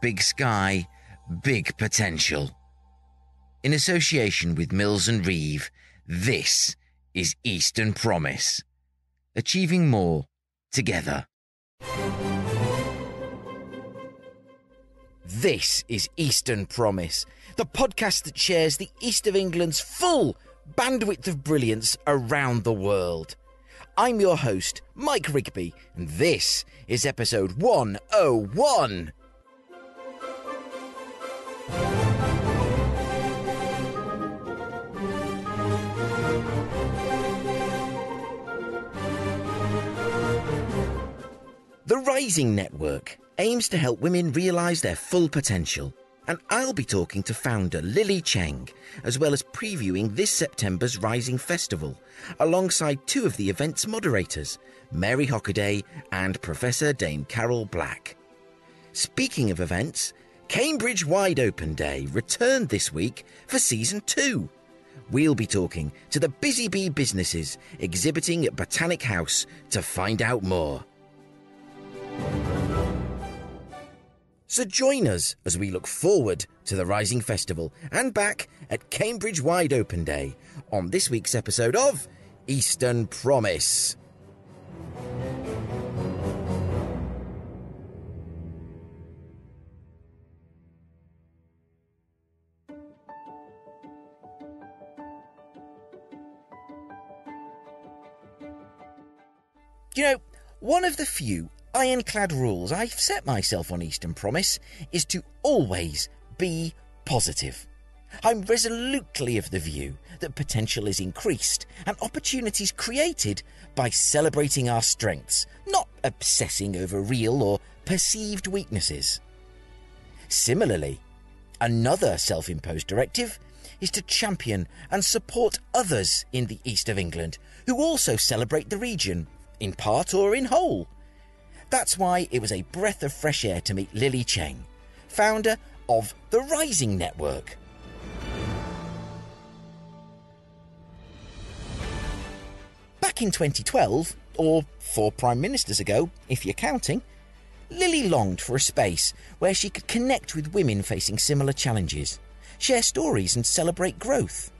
big sky, big potential. In association with Mills and Reeve, this is Eastern Promise. Achieving more together. This is Eastern Promise, the podcast that shares the East of England's full bandwidth of brilliance around the world. I'm your host, Mike Rigby, and this is episode 101. The Rising Network aims to help women realise their full potential, and I'll be talking to founder Lily Cheng, as well as previewing this September's Rising Festival, alongside two of the event's moderators, Mary Hockaday and Professor Dame Carol Black. Speaking of events, Cambridge Wide Open Day returned this week for Season 2. We'll be talking to the Busy Bee businesses exhibiting at Botanic House to find out more. So join us as we look forward to the Rising Festival and back at Cambridge Wide Open Day on this week's episode of Eastern Promise. You know, one of the few ironclad rules I've set myself on Eastern Promise is to always be positive. I'm resolutely of the view that potential is increased and opportunities created by celebrating our strengths, not obsessing over real or perceived weaknesses. Similarly, another self-imposed directive is to champion and support others in the East of England who also celebrate the region, in part or in whole. That's why it was a breath of fresh air to meet Lily Cheng, founder of the Rising Network. Back in 2012, or 4 Prime Ministers ago, if you're counting, Lily longed for a space where she could connect with women facing similar challenges, share stories and celebrate growth.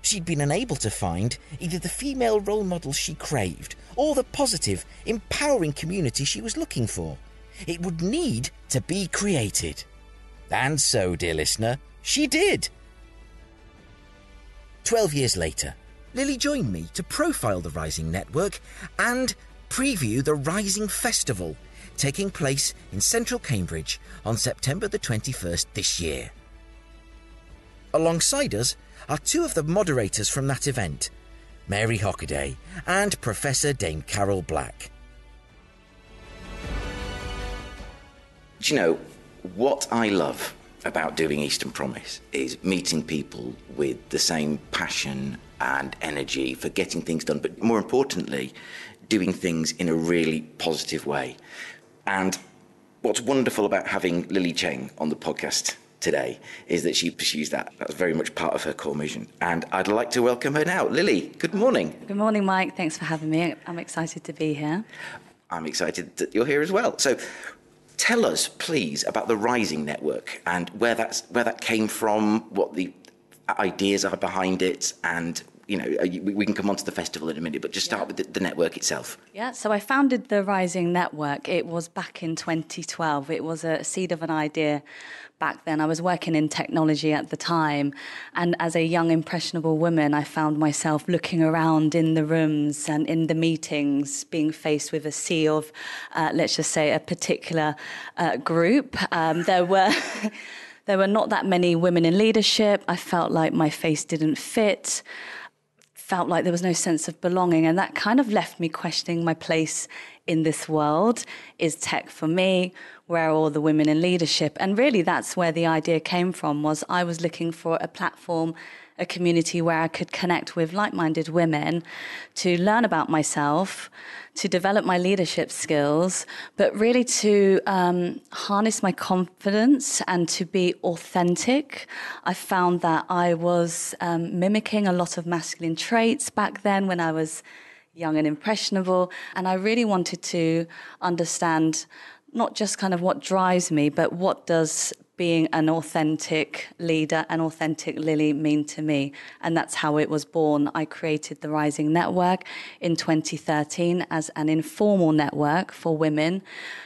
She'd been unable to find either the female role model she craved or the positive, empowering community she was looking for. It would need to be created. And so, dear listener, she did. 12 years later, Lily joined me to profile the Rising Network and preview the Rising Festival, taking place in central Cambridge on September the 21st this year. Alongside us are two of the moderators from that event, Mary Hockaday and Professor Dame Carol Black. Do you know, what I love about doing Eastern Promise is meeting people with the same passion and energy for getting things done, but more importantly, doing things in a really positive way. And what's wonderful about having Lily Cheng on the podcast today is that she pursues that. That's very much part of her core mission. And I'd like to welcome her now. Lily, good morning. Good morning, Mike. Thanks for having me. I'm excited to be here. I'm excited that you're here as well. So tell us, please, about the Rising Network and where that came from, what the ideas are behind it, and you know, we can come on to the festival in a minute, but just start with the network itself. Yeah, so I founded the Rising Network. It was back in 2012. It was a seed of an idea back then. I was working in technology at the time, and as a young, impressionable woman, I found myself looking around in the rooms and in the meetings, being faced with a sea of, let's just say, a particular group. There were not that many women in leadership. I felt like my face didn't fit. Felt like there was no sense of belonging, and that kind of left me questioning my place in this world. Is tech for me? Where are all the women in leadership? And really that's where the idea came from, was I was looking for a platform, a community where I could connect with like-minded women to learn about myself, to develop my leadership skills, but really to harness my confidence and to be authentic. I found that I was mimicking a lot of masculine traits back then when I was young and impressionable, and I really wanted to understand not just kind of what drives me, but what does being an authentic leader, an authentic Lily mean to me? And that's how it was born. I created the Rising Network in 2013 as an informal network for women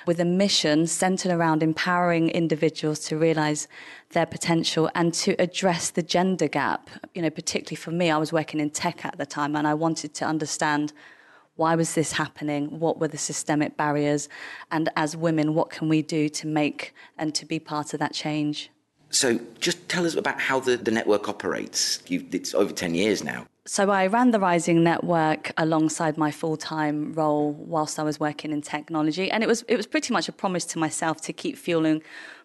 with a mission centered around empowering individuals to realize their potential and to address the gender gap. You know, particularly for me, I was working in tech at the time, and I wanted to understand, why was this happening? What were the systemic barriers? And as women, what can we do to make and to be part of that change? So just tell us about how the network operates. It's over 10 years now. So I ran the Rising Network alongside my full-time role whilst I was working in technology. And it was pretty much a promise to myself to keep fueling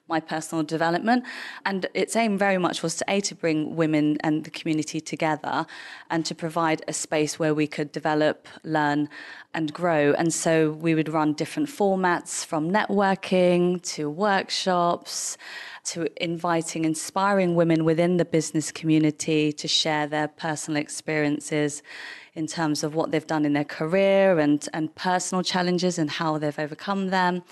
my personal development. And its aim very much was to bring women and the community together and to provide a space where we could develop, learn and grow. And so we would run different formats, from networking to workshops to inspiring women within the business community to share their personal experiences in terms of what they've done in their career and personal challenges and how they've overcome them.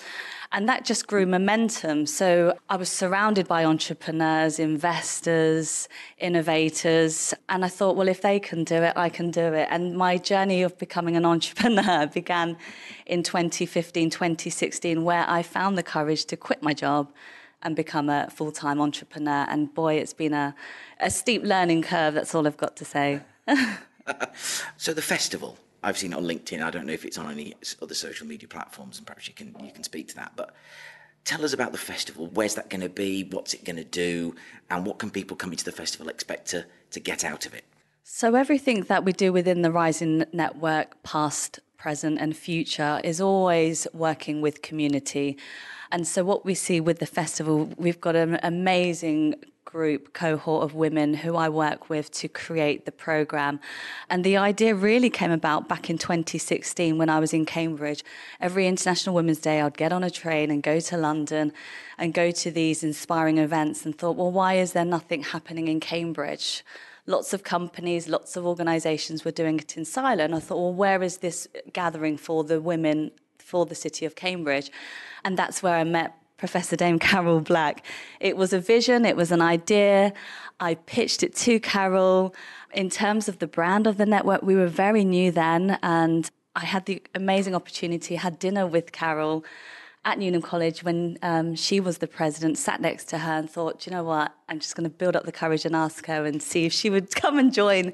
And that just grew momentum. So I was surrounded by entrepreneurs, investors, innovators. And I thought, well, if they can do it, I can do it. And my journey of becoming an entrepreneur began in 2015, 2016, where I found the courage to quit my job and become a full-time entrepreneur. And boy, it's been a steep learning curve. That's all I've got to say. So the festival, I've seen it on LinkedIn. I don't know if it's on any other social media platforms, and perhaps you can speak to that. But tell us about the festival. Where's that going to be? What's it going to do? And what can people coming to the festival expect to get out of it? So everything that we do within the Rising Network, past, present and future, is always working with community. And so what we see with the festival, we've got an amazing cohort of women who I work with to create the programme. And the idea really came about back in 2016 when I was in Cambridge. Every International Women's Day, I'd get on a train and go to London and go to these inspiring events and thought, well, why is there nothing happening in Cambridge? Lots of companies, lots of organisations were doing it in silo. And I thought, well, where is this gathering for the women for the city of Cambridge? And that's where I met Professor Dame Carol Black. It was a vision, it was an idea. I pitched it to Carol. In terms of the brand of the network, we were very new then, and I had the amazing opportunity, had dinner with Carol at Newnham College when she was the president, sat next to her and thought, do you know what, I'm just going to build up the courage and ask her and see if she would come and join.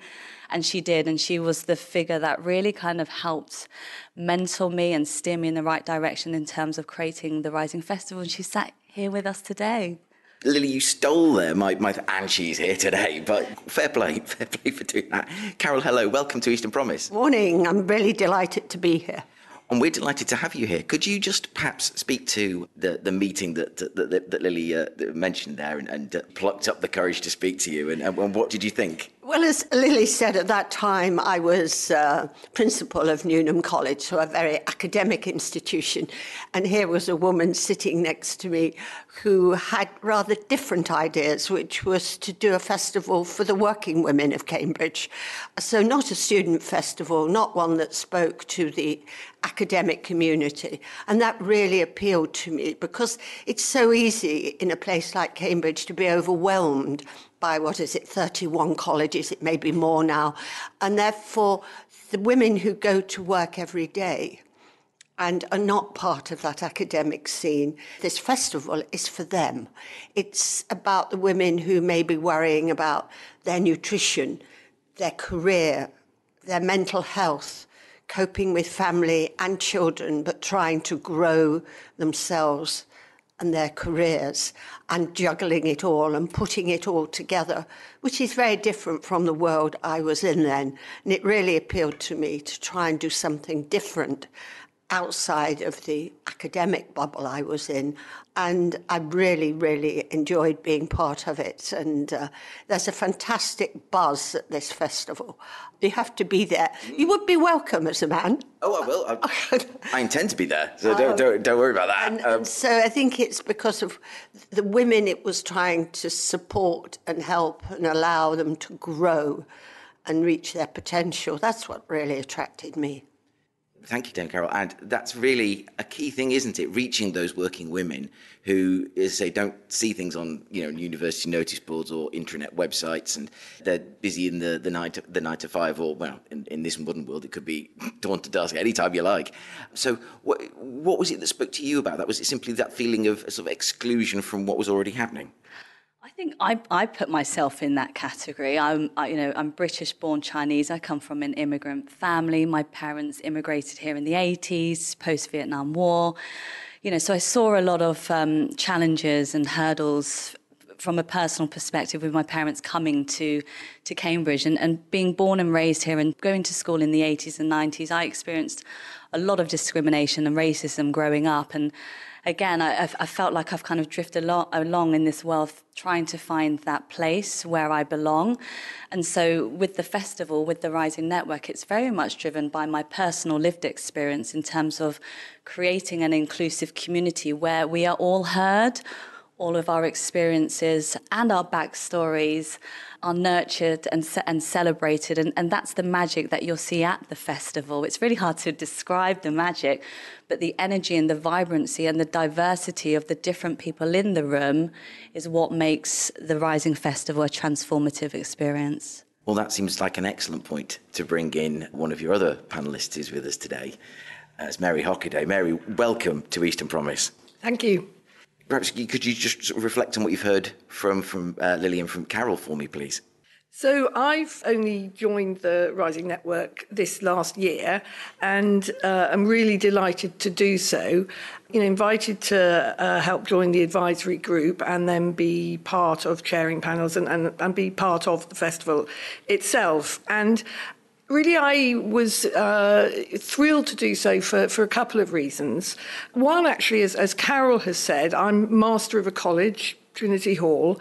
And she did, and she was the figure that really kind of helped mentor me and steer me in the right direction in terms of creating the Rising Festival. And she sat here with us today. Lily, you stole there and she's here today, but fair play for doing that. Carol, hello, welcome to Eastern Promise. Morning, I'm really delighted to be here. And we're delighted to have you here. Could you just perhaps speak to the meeting that Lily mentioned there and plucked up the courage to speak to you? And what did you think? Well, as Lily said, at that time I was principal of Newnham College, so a very academic institution. And here was a woman sitting next to me who had rather different ideas, which was to do a festival for the working women of Cambridge. So not a student festival, not one that spoke to the academic community. And that really appealed to me because it's so easy in a place like Cambridge to be overwhelmed by, 31 colleges, it may be more now. And therefore, the women who go to work every day and are not part of that academic scene, this festival is for them. It's about the women who may be worrying about their nutrition, their career, their mental health, coping with family and children, but trying to grow themselves and their careers and juggling it all and putting it all together, which is very different from the world I was in then. And it really appealed to me to try and do something different outside of the academic bubble I was in. And I really, really enjoyed being part of it. And there's a fantastic buzz at this festival. You have to be there. You would be welcome as a man. Oh, I will. I intend to be there, so don't worry about that. And so I think it's because of the women it was trying to support and help and allow them to grow and reach their potential. That's what really attracted me. Thank you, Dan Carroll. And that's really a key thing, isn't it? Reaching those working women who, as I say, don't see things on, university notice boards or intranet websites, and they're busy in the 9 to 5, or, well, in this modern world, it could be dawn to dusk, anytime you like. So what was it that spoke to you about that? Was it simply that feeling of sort of exclusion from what was already happening? I think I put myself in that category. I'm British-born Chinese. I come from an immigrant family. My parents immigrated here in the 80s, post-Vietnam War. So I saw a lot of challenges and hurdles from a personal perspective with my parents coming to Cambridge and being born and raised here and going to school in the 80s and 90s. I experienced a lot of discrimination and racism growing up, and again, I felt like I've kind of drifted along in this world, trying to find that place where I belong. And so with the festival, with the Rising Network, it's very much driven by my personal lived experience in terms of creating an inclusive community where we are all heard, all of our experiences and our backstories are nurtured and celebrated. And that's the magic that you'll see at the festival. It's really hard to describe the magic, but the energy and the vibrancy and the diversity of the different people in the room is what makes the Rising Festival a transformative experience. Well, that seems like an excellent point to bring in one of your other panellists who's with us today. It's Mary Hockaday. Mary, welcome to Eastern Promise. Thank you. Perhaps could you just sort of reflect on what you've heard from Lily and from Carol for me, please? So I've only joined the Rising Network this last year, and I'm really delighted to do so. Invited to help join the advisory group and then be part of chairing panels and be part of the festival itself. And really, I was thrilled to do so for a couple of reasons. One, actually, as Carol has said, I'm master of a college, Trinity Hall,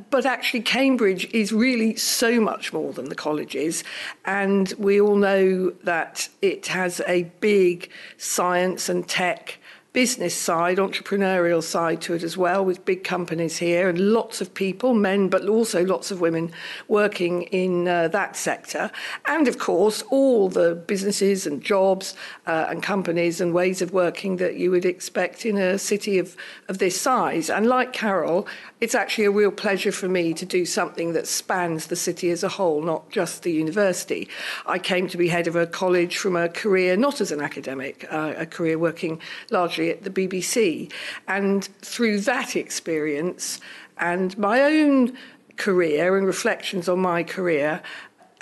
but actually Cambridge is really so much more than the colleges, and we all know that it has a big science and tech business side, entrepreneurial side to it as well, with big companies here and lots of people, men, but also lots of women working in that sector. And of course, all the businesses and jobs and companies and ways of working that you would expect in a city of this size. And like Carol, it's actually a real pleasure for me to do something that spans the city as a whole, not just the university. I came to be head of a college from a career, not as an academic, a career working largely at the BBC. And through that experience and my own career and reflections on my career,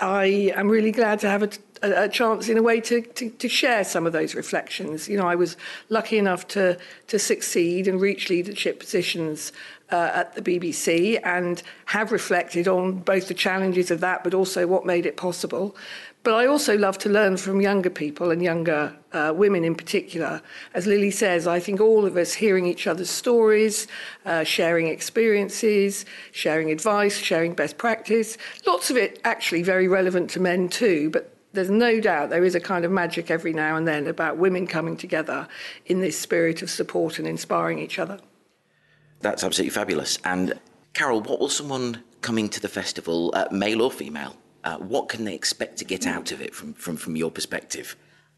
I am really glad to have a chance in a way to share some of those reflections. I was lucky enough to succeed and reach leadership positions at the BBC and have reflected on both the challenges of that, but also what made it possible. But I also love to learn from younger people and younger women in particular. As Lily says, I think all of us hearing each other's stories, sharing experiences, sharing advice, sharing best practice, lots of it actually very relevant to men too, but there's no doubt there is a kind of magic every now and then about women coming together in this spirit of support and inspiring each other. That's absolutely fabulous. And Carol, what will someone coming to the festival, male or female, what can they expect to get out of it from your perspective?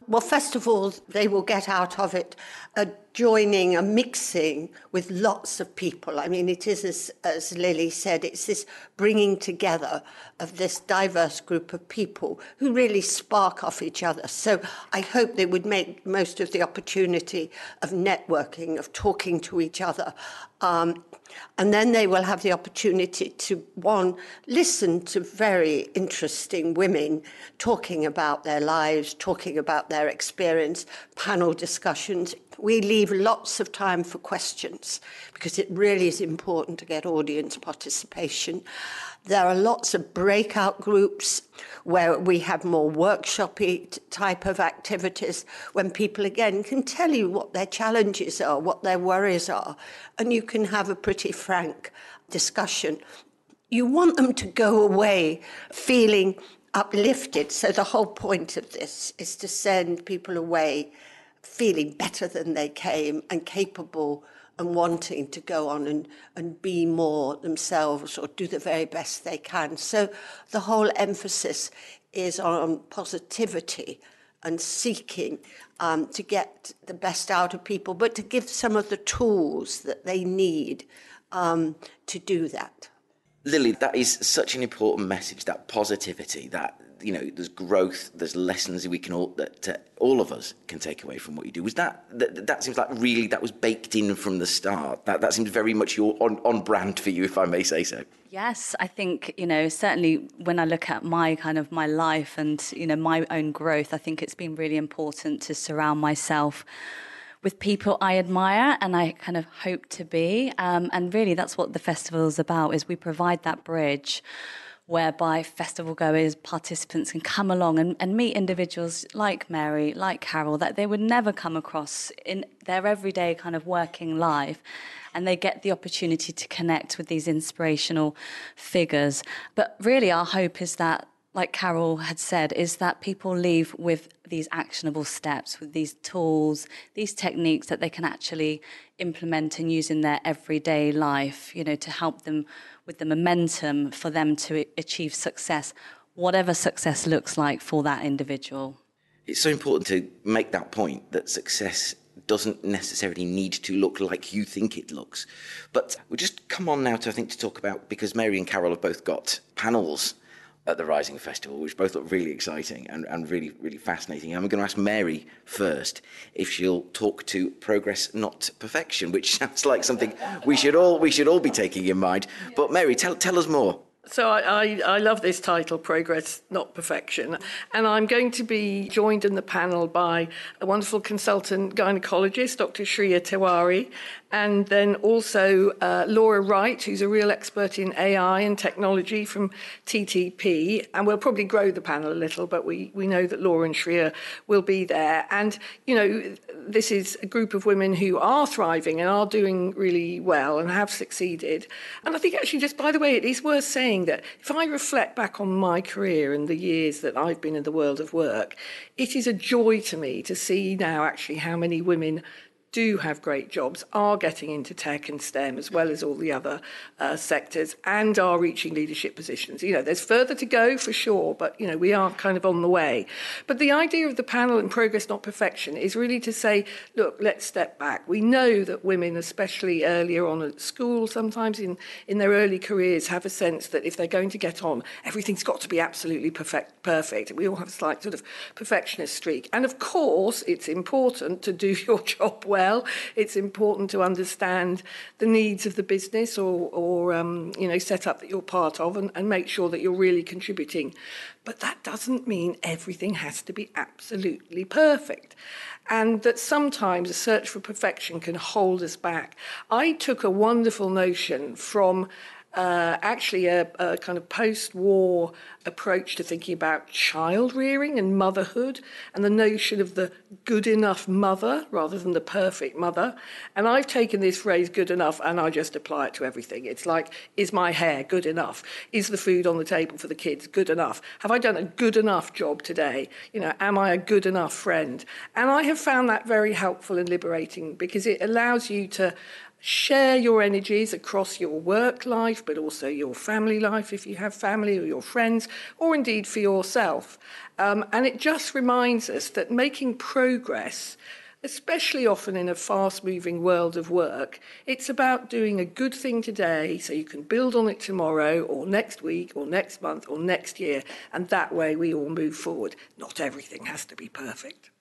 Well, first of all, they will get out of it a joining, a mixing with lots of people. I mean, it is, as Lily said, it's this bringing together of this diverse group of people who really spark off each other. So I hope they would make most of the opportunity of networking, of talking to each other. And then they will have the opportunity to, one, listen to very interesting women talking about their lives, talking about their experience, panel discussions. We leave lots of time for questions because it really is important to get audience participation. There are lots of breakout groups where we have more workshop-y type of activities when people, again, can tell you what their challenges are, what their worries are, and you can have a pretty frank discussion. You want them to go away feeling uplifted. So the whole point of this is to send people away feeling better than they came and capable and wanting to go on and be more themselves or do the very best they can. So the whole emphasis is on positivity and seeking to get the best out of people, but to give some of the tools that they need to do that. Lily, that is such an important message, that positivity, that, you know, there's growth, there's lessons we can all of us can take away from what you do. Was that seems like really that was baked in from the start? That seems very much on brand for you, if I may say so. Yes, I think, you know, certainly when I look at my life and, you know, my own growth, I think it's been really important to surround myself with people I admire and I kind of hope to be. And really that's what the festival is about, is we provide that bridge whereby festival goers, participants can come along and meet individuals like Mary, like Carol, that they would never come across in their everyday kind of working life. And they get the opportunity to connect with these inspirational figures. But really our hope is that, like Carol had said, is that people leave with these actionable steps, with these tools, these techniques that they can actually implement and use in their everyday life, you know, to help them with the momentum for them to achieve success, whatever success looks like for that individual. It's so important to make that point, that success doesn't necessarily need to look like you think it looks. But we'll just come on now to talk about, because Mary and Carol have both got panels at the Rising Festival, which both look really exciting and really, really fascinating. I'm going to ask Mary first if she'll talk to progress, not perfection, which sounds like something we should all be taking in mind. But Mary, tell us more. So I love this title, Progress, Not Perfection. And I'm going to be joined in the panel by a wonderful consultant gynecologist, Dr. Shreya Tiwari, and then also Laura Wright, who's a real expert in AI and technology from TTP. And we'll probably grow the panel a little, but we know that Laura and Shreya will be there. And, you know, this is a group of women who are thriving and are doing really well and have succeeded. And I think actually, just by the way, it is worth saying that if I reflect back on my career and the years that I've been in the world of work, it is a joy to me to see now actually how many women do have great jobs, are getting into tech and STEM as well as all the other sectors, and are reaching leadership positions. You know, there's further to go for sure, but, you know, we are kind of on the way. But the idea of the panel and Progress Not Perfection is really to say, look, let's step back. We know that women, especially earlier on at school, sometimes in their early careers, have a sense that if they're going to get on, everything's got to be absolutely perfect. We all have a slight sort of perfectionist streak. And of course, it's important to do your job well. It's important to understand the needs of the business or you know, setup that you're part of and make sure that you're really contributing. But that doesn't mean everything has to be absolutely perfect. And that sometimes a search for perfection can hold us back. I took a wonderful notion from actually a kind of post-war approach to thinking about child rearing and motherhood and the notion of the good enough mother rather than the perfect mother. And I've taken this phrase good enough and I just apply it to everything. It's like, is my hair good enough? Is the food on the table for the kids good enough? Have I done a good enough job today? You know, am I a good enough friend? And I have found that very helpful and liberating because it allows you to share your energies across your work life, but also your family life, if you have family, or your friends, or indeed for yourself. And it just reminds us that making progress, especially often in a fast-moving world of work, it's about doing a good thing today so you can build on it tomorrow or next week or next month or next year, and that way we all move forward. Not everything has to be perfect.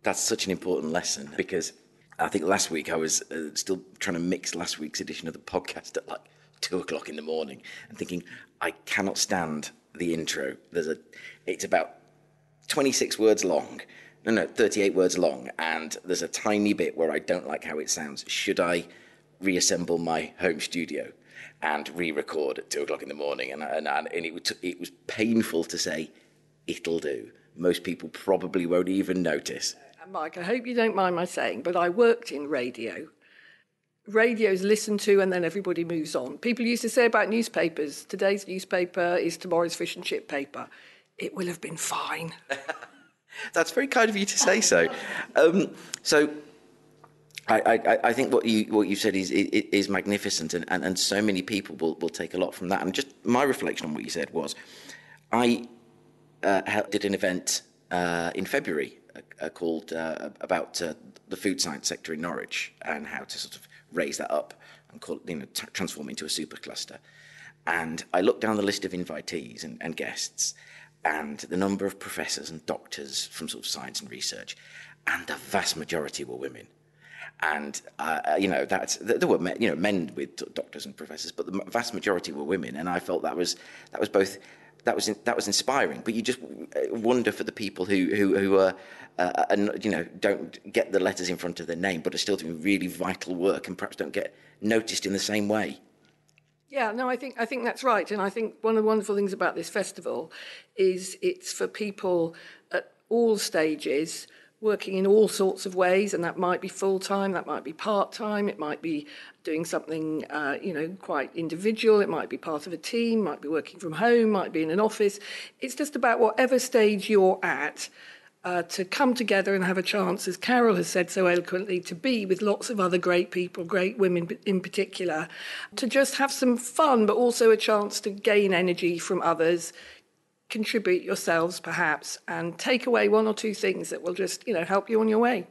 That's such an important lesson, because I think last week I was still trying to mix last week's edition of the podcast at like 2:00 in the morning and thinking, I cannot stand the intro. It's about 26 words long. No, 38 words long. And there's a tiny bit where I don't like how it sounds. Should I reassemble my home studio and re-record at 2:00 in the morning? And it was painful to say, it'll do. Most people probably won't even notice. Mike, I hope you don't mind my saying, but I worked in radio. Radio's listened to and then everybody moves on. People used to say about newspapers, today's newspaper is tomorrow's fish and chip paper. It will have been fine. That's very kind of you to say so. So I think what you said is magnificent, and so many people will take a lot from that. And just my reflection on what you said was, I did an event in February called about the food science sector in Norwich and how to sort of raise that up and transform it into a supercluster. And I looked down the list of invitees and guests, and the number of professors and doctors from sort of science and research, and the vast majority were women. And there were men with doctors and professors, but the vast majority were women. And I felt that was inspiring. But you just wonder for the people who are don't get the letters in front of their name, but are still doing really vital work and perhaps don't get noticed in the same way. Yeah, no, I think that's right. And I think one of the wonderful things about this festival is it's for people at all stages, working in all sorts of ways, and that might be full-time, that might be part-time, it might be doing something, quite individual, it might be part of a team, might be working from home, might be in an office. It's just about whatever stage you're at, to come together and have a chance, as Carol has said so eloquently, to be with lots of other great people, great women in particular, to just have some fun, but also a chance to gain energy from others, contribute yourselves perhaps, and take away one or two things that will just, help you on your way.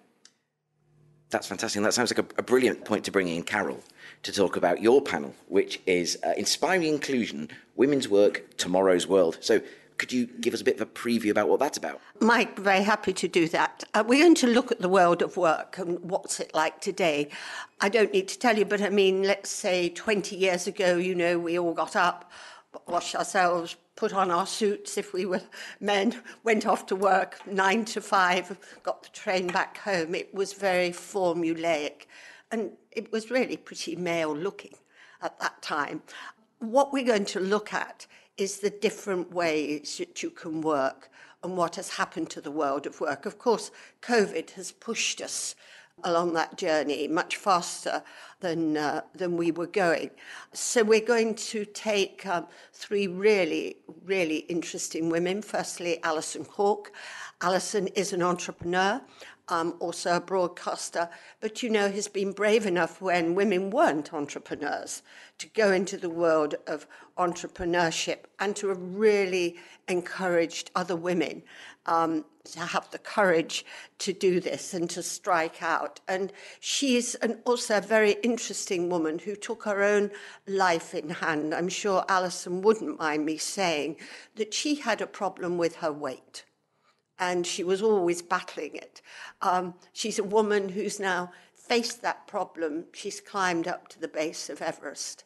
That's fantastic. That sounds like a brilliant point to bring in Carol to talk about your panel, which is Inspiring Inclusion, Women's Work, Tomorrow's World. So could you give us a bit of a preview about what that's about? Mike, very happy to do that. We're going to look at the world of work and what's it like today. I don't need to tell you, but let's say 20 years ago, we all got up, washed ourselves, put on our suits if we were men, went off to work 9 to 5, got the train back home. It was very formulaic, and it was really pretty male looking at that time. What we're going to look at is the different ways that you can work and what has happened to the world of work. Of course, COVID has pushed us along that journey much faster than we were going. So we're going to take 3 really, really interesting women. Firstly, Alison Hawke. Alison is an entrepreneur, also a broadcaster, but has been brave enough when women weren't entrepreneurs to go into the world of entrepreneurship and to have really encouraged other women to have the courage to do this and to strike out. And she's also a very interesting woman who took her own life in hand. I'm sure Alison wouldn't mind me saying that she had a problem with her weight, and she was always battling it. She's a woman who's now faced that problem. She's climbed up to the base of Everest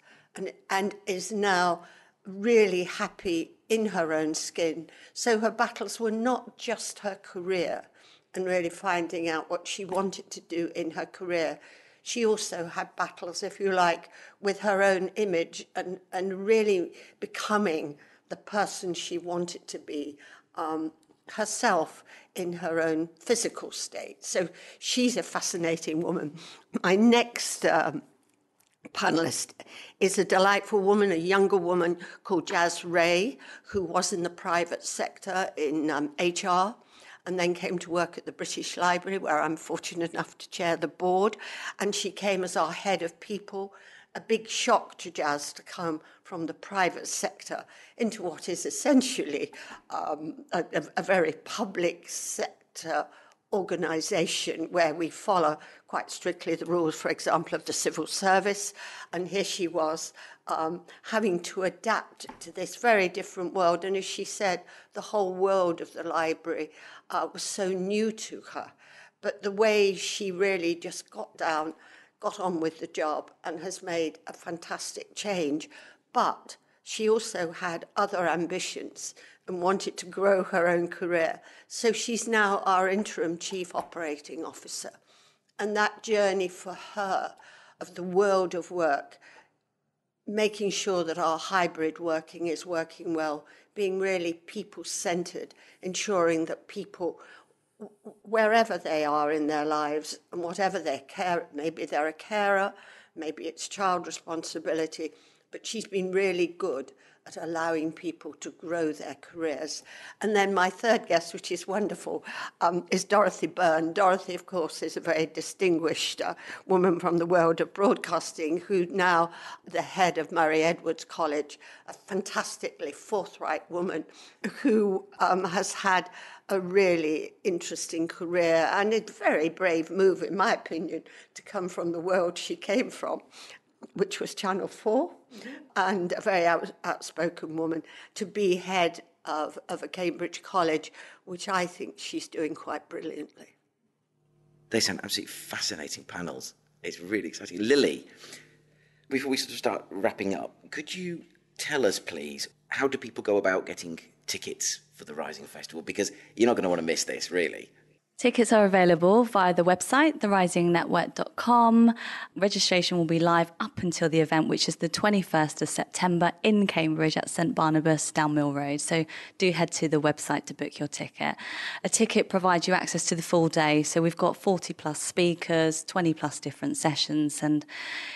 and is now really happy in her own skin. So her battles were not just her career and really finding out what she wanted to do in her career. She also had battles, if you like, with her own image and really becoming the person she wanted to be herself in her own physical state. So she's a fascinating woman. My next panelist is a delightful woman, a younger woman called Jazz Ray, who was in the private sector in HR and then came to work at the British Library, where I'm fortunate enough to chair the board. And she came as our head of people. A big shock to Jazz to come from the private sector into what is essentially a very public sector organisation where we follow quite strictly the rules, for example, of the civil service. And here she was having to adapt to this very different world. And as she said, the whole world of the library was so new to her. But the way she really just got on with the job and has made a fantastic change. But she also had other ambitions and wanted to grow her own career. So she's now our interim chief operating officer. And that journey for her of the world of work, making sure that our hybrid working is working well, being really people-centered, ensuring that people, wherever they are in their lives and whatever their care, maybe they're a carer, maybe it's child responsibility, but she's been really good at allowing people to grow their careers. And then my third guest, which is wonderful, is Dorothy Byrne. Dorothy, of course, is a very distinguished woman from the world of broadcasting, who's now the head of Murray Edwards College, a fantastically forthright woman who has had a really interesting career and a very brave move, in my opinion, to come from the world she came from, which was Channel 4, and a very outspoken woman, to be head of a Cambridge college, which I think she's doing quite brilliantly. They sound absolutely fascinating panels. It's really exciting. Lily, before we sort of start wrapping up, could you tell us, please, how do people go about getting tickets for the Rising Festival? Because you're not going to want to miss this, really. Tickets are available via the website, therisingnetwork.com. Registration will be live up until the event, which is the 21st of September in Cambridge at St Barnabas, Down Mill Road. So do head to the website to book your ticket. A ticket provides you access to the full day. So we've got 40 plus speakers, 20 plus different sessions, and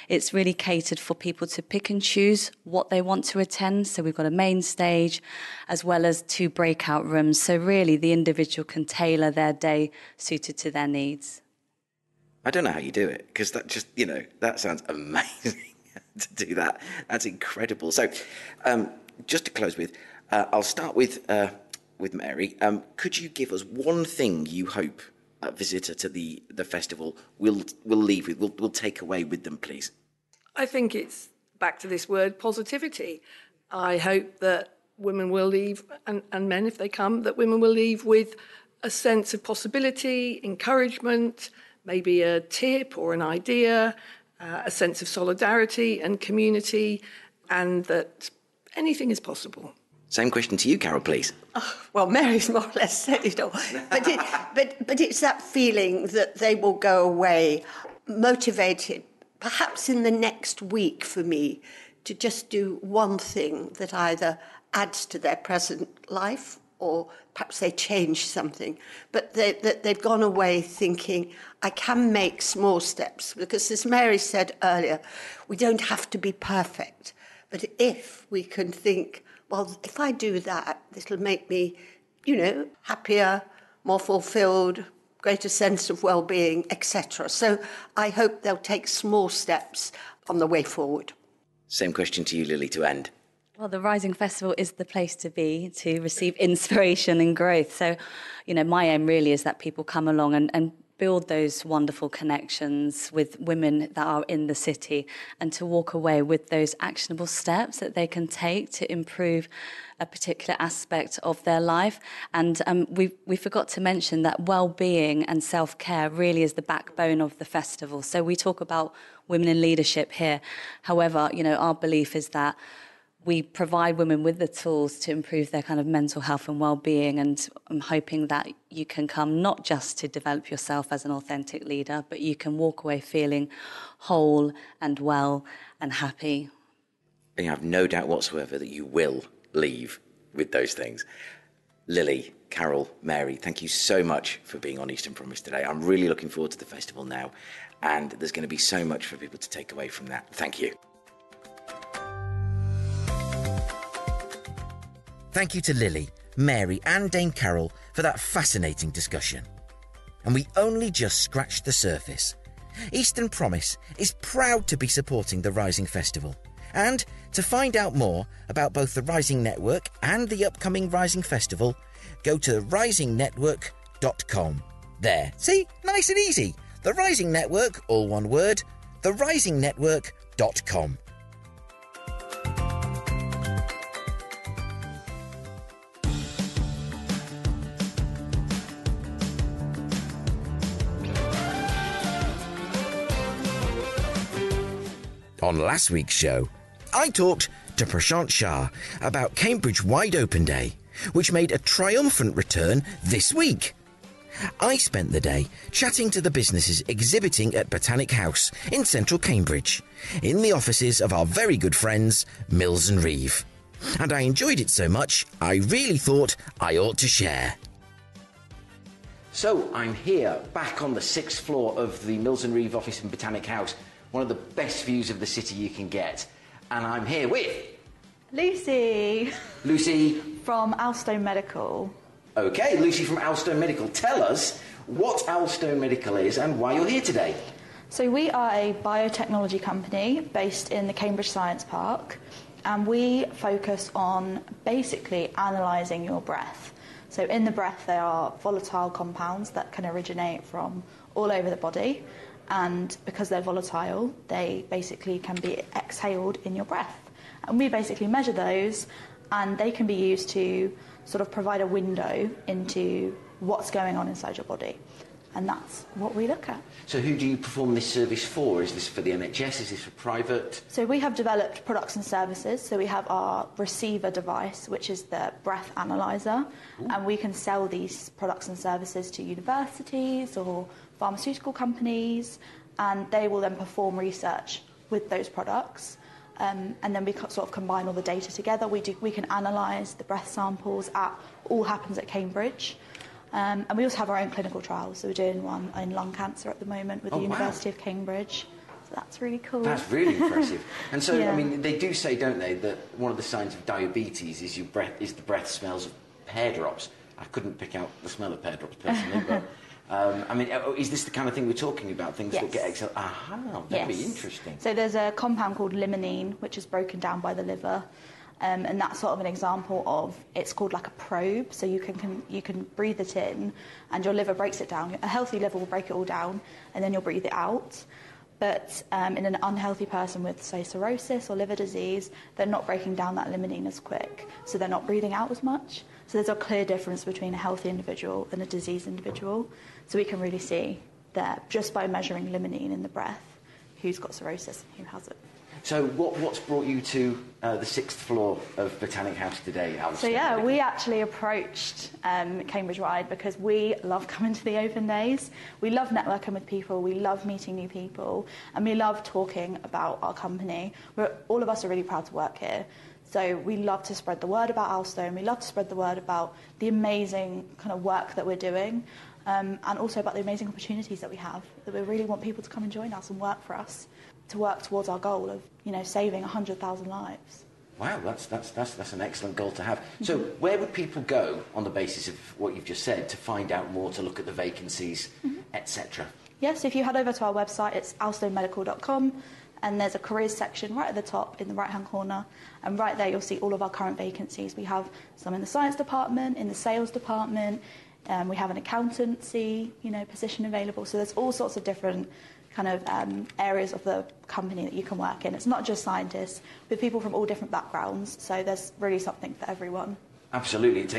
it's really catered for people to pick and choose what they want to attend. So we've got a main stage as well as 2 breakout rooms. So really the individual can tailor their day suited to their needs. I don't know how you do it, because that just, that sounds amazing to do that. That's incredible. So just to close with, I'll start with Mary. Could you give us one thing you hope a visitor to the festival will leave with, will take away with them, please? I think it's back to this word, positivity. I hope that women will leave, and men if they come, that women will leave with a sense of possibility, encouragement, maybe a tip or an idea, a sense of solidarity and community, and that anything is possible. Same question to you, Carol, please. Oh, well, Mary's more or less said it all. But it's that feeling that they will go away motivated, perhaps in the next week for me, to just do one thing that either adds to their present life or perhaps they change something, but they've gone away thinking, I can make small steps, because as Mary said earlier, we don't have to be perfect. But if we can think, well, if I do that, it'll make me, happier, more fulfilled, greater sense of well-being, etc. So I hope they'll take small steps on the way forward. Same question to you, Lily, to end. Well, the Rising Festival is the place to be to receive inspiration and growth. So, my aim really is that people come along and build those wonderful connections with women that are in the city, and to walk away with those actionable steps that they can take to improve a particular aspect of their life. And we forgot to mention that well-being and self-care really is the backbone of the festival. So we talk about women in leadership here. However, our belief is that we provide women with the tools to improve their kind of mental health and well-being, and I'm hoping that you can come not just to develop yourself as an authentic leader, but you can walk away feeling whole and well and happy. And you have no doubt whatsoever that you will leave with those things. Lily, Carol, Mary, thank you so much for being on Eastern Promise today. I'm really looking forward to the festival now, and there's going to be so much for people to take away from that. Thank you. Thank you to Lily, Mary and Dame Carol for that fascinating discussion. And we only just scratched the surface. Eastern Promise is proud to be supporting the Rising Festival. And to find out more about both the Rising Network and the upcoming Rising Festival, go to therisingnetwork.com. There, see? Nice and easy. The Rising Network, all one word, therisingnetwork.com. On last week's show, I talked to Prashant Shah about Cambridge Wide Open Day, which made a triumphant return this week. I spent the day chatting to the businesses exhibiting at Botanic House in central Cambridge, in the offices of our very good friends Mills and Reeve. And I enjoyed it so much, I really thought I ought to share. So I'm here, back on the 6th floor of the Mills and Reeve office in Botanic House, one of the best views of the city you can get. and I'm here with... Lucy. Lucy... From Alstone Medical. OK, Lucy from Alstone Medical. Tell us what Alstone Medical is and why you're here today. So we are a biotechnology company based in the Cambridge Science Park, and we focus on basically analysing your breath. So in the breath there are volatile compounds that can originate from all over the body, and because they're volatile, they basically can be exhaled in your breath. And we basically measure those, and they can be used to sort of provide a window into what's going on inside your body. And that's what we look at. So who do you perform this service for? Is this for the NHS? Is this for private? So we have developed products and services. So we have our receiver device, which is the breath analyzer. Ooh. And we can sell these products and services to universities or pharmaceutical companies, and they will then perform research with those products. And then we sort of combine all the data together. We can analyse the breath samples. All happens at Cambridge. And we also have our own clinical trials. So we're doing one in lung cancer at the moment with the University of Cambridge. So that's really cool. That's really impressive. And so, I mean, they do say, don't they, that one of the signs of diabetes is the breath smells of pear drops. I couldn't pick out the smell of pear drops personally, but I mean, is this the kind of thing we're talking about? Things that get exhaled? Aha, very interesting. So there's a compound called limonene, which is broken down by the liver. And that's sort of an example of, it's called like a probe, so you can breathe it in and your liver breaks it down. A healthy liver will break it all down and then you'll breathe it out. But in an unhealthy person with, say, cirrhosis or liver disease, they're not breaking down that limonene as quick, so they're not breathing out as much. So there's a clear difference between a healthy individual and a diseased individual. So we can really see that just by measuring limonene in the breath, who's got cirrhosis and who hasn't. So what's brought you to the 6th floor of Botanic House today, Alstone? So we actually approached Cambridge Wide because we love coming to the open days. We love networking with people, we love meeting new people, and we love talking about our company. All of us are really proud to work here. So we love to spread the word about Alstone, we love to spread the word about the amazing kind of work that we're doing, and also about the amazing opportunities that we have, that we really want people to come and join us and work for us, to work towards our goal of, saving 100,000 lives. Wow, that's an excellent goal to have. So where would people go on the basis of what you've just said to find out more, to look at the vacancies, etc.? Yes, if you head over to our website, it's alstonemedical.com, and there's a careers section right at the top in the right-hand corner, and right there you'll see all of our current vacancies. We have some in the science department, in the sales department, we have an accountancy, position available. So there's all sorts of different kind of areas of the company that you can work in. It's not just scientists, with people from all different backgrounds, so there's really something for everyone. Absolutely. It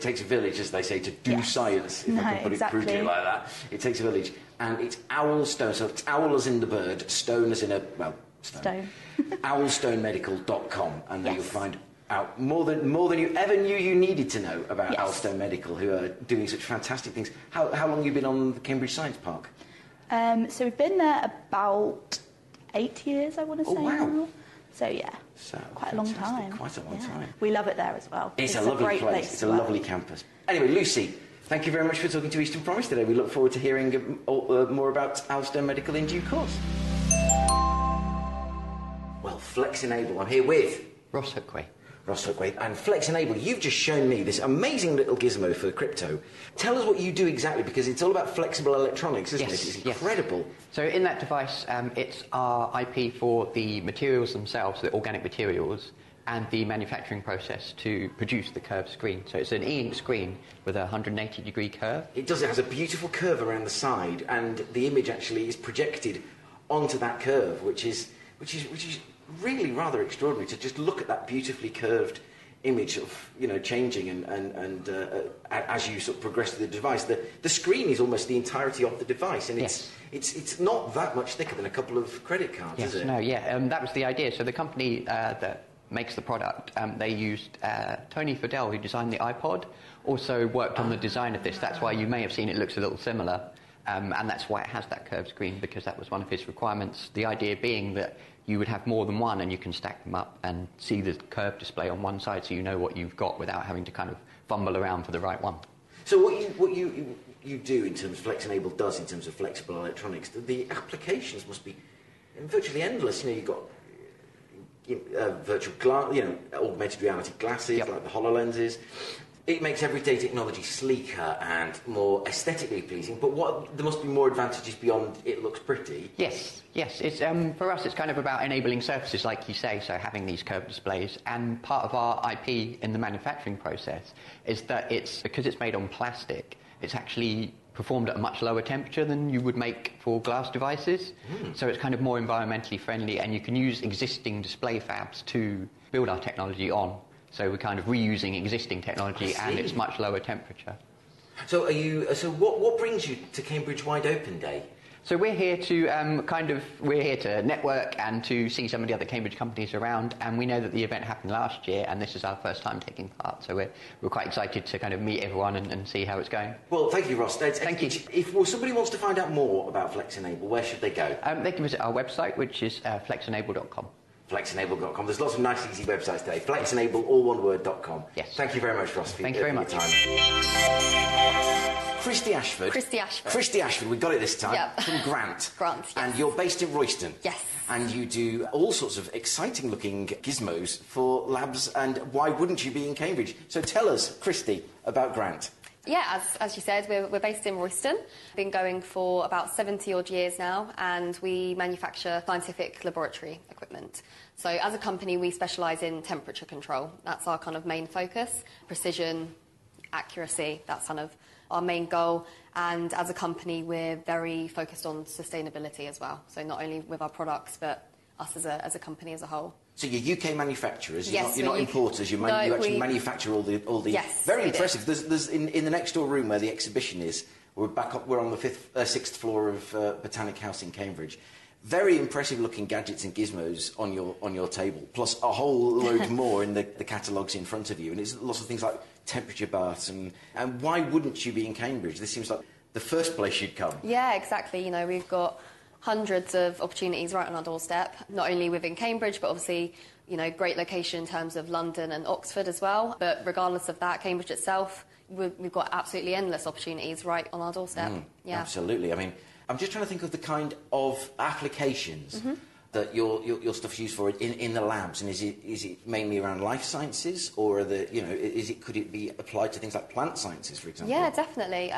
takes a village, as they say, to do science, if I can put it crudely like that. It takes a village. And it's Owlstone, so it's owl as in the bird, stone as in stone. Owlstonemedical.com, and there you'll find out more than you ever knew you needed to know about Alstone Medical, who are doing such fantastic things. How long have you been on the Cambridge Science Park? So we've been there about 8 years, I want to say now. So quite a long time. Quite a long time. We love it there as well. It's a lovely place. It's a lovely campus. Anyway, Lucy, thank you very much for talking to Eastern Promise today. We look forward to hearing more about Alstone Medical in due course. Well, Flex Enable, I'm here with Ross Hockaday. And Flex Enable, you've just shown me this amazing little gizmo for crypto. Tell us what you do exactly, because it's all about flexible electronics, isn't it? It's incredible. Yes. So in that device, it's our IP for the materials themselves, the organic materials, and the manufacturing process to produce the curved screen. So it's an e-ink screen with a 180-degree curve. It does. It has a beautiful curve around the side, and the image actually is projected onto that curve, which is really rather extraordinary, to just look at that beautifully curved image of changing and as you sort of progress through the device, the screen is almost the entirety of the device, and it's not that much thicker than a couple of credit cards, is it? That was the idea. So the company that makes the product, they used Tony Fadell, who designed the iPod, also worked on the design of this. That's why you may have seen it looks a little similar, and that's why it has that curved screen, because that was one of his requirements. The idea being that you would have more than one, and you can stack them up and see the curve display on one side, so you know what you've got without having to kind of fumble around for the right one. So what you do in terms of Flex Enable does in terms of flexible electronics, the applications must be virtually endless. You've got virtual glass, augmented reality glasses like the HoloLenses. It makes everyday technology sleeker and more aesthetically pleasing, but there must be more advantages beyond it looks pretty. Yes. It's, for us, it's kind of about enabling surfaces, like you say, so having these curved displays. And part of our IP in the manufacturing process is that because it's made on plastic, it's actually performed at a much lower temperature than you would make for glass devices. So it's kind of more environmentally friendly, and you can use existing display fabs to build our technology on. So we're kind of reusing existing technology, and it's much lower temperature. So what brings you to Cambridge Wide Open Day? So we're here to network and to see some of the other Cambridge companies around, and we know that the event happened last year, and this is our first time taking part. So we're quite excited to kind of meet everyone and see how it's going. Well, thank you, Ross. Thank you. If somebody wants to find out more about FlexEnable, where should they go? They can visit our website, which is flexenable.com. FlexEnable.com. There's lots of nice, easy websites today. FlexEnable, all one word.com. Yes. Thank you very much, Ross. Thank you very much. Your time. Christy Ashford, we got it this time. Yep. From Grant. Grant, yes. And you're based in Royston. Yes. And you do all sorts of exciting looking gizmos for labs, and why wouldn't you be in Cambridge? So tell us, Christy, about Grant. Yeah, as you said, we're based in Royston. Been going for about 70 odd years now, and we manufacture scientific laboratory equipment. So as a company, we specialise in temperature control. That's our kind of main focus. Precision, accuracy, that's kind of our main goal. And as a company, we're very focused on sustainability as well. So not only with our products, but us as a company as a whole. So you're UK manufacturers, yes, you're not importers, you actually manufacture all the yes, very impressive. There's in the next door room where the exhibition is, we're on the sixth floor of Botanic House in Cambridge. Very impressive looking gadgets and gizmos on your table, plus a whole load more in the catalogues in front of you, and it's lots of things like temperature baths and why wouldn't you be in Cambridge? This seems like the first place you'd come. Yeah, exactly. We've got hundreds of opportunities right on our doorstep, not only within Cambridge, but obviously, great location in terms of London and Oxford as well. But regardless of that, Cambridge itself, we've got absolutely endless opportunities right on our doorstep. Yeah. Absolutely. I mean, I'm just trying to think of the kind of applications that your stuff's used for in the labs, and is it mainly around life sciences, or could it be applied to things like plant sciences, for example? Yeah, definitely.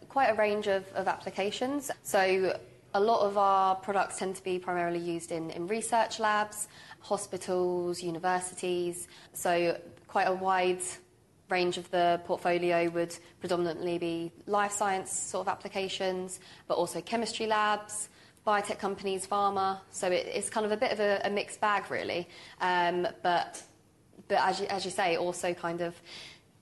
Quite a range of applications. So a lot of our products tend to be primarily used in research labs, hospitals, universities. So quite a wide range of the portfolio would predominantly be life science sort of applications, but also chemistry labs, biotech companies, pharma. So it's kind of a bit of a mixed bag, really. But as you say, also kind of,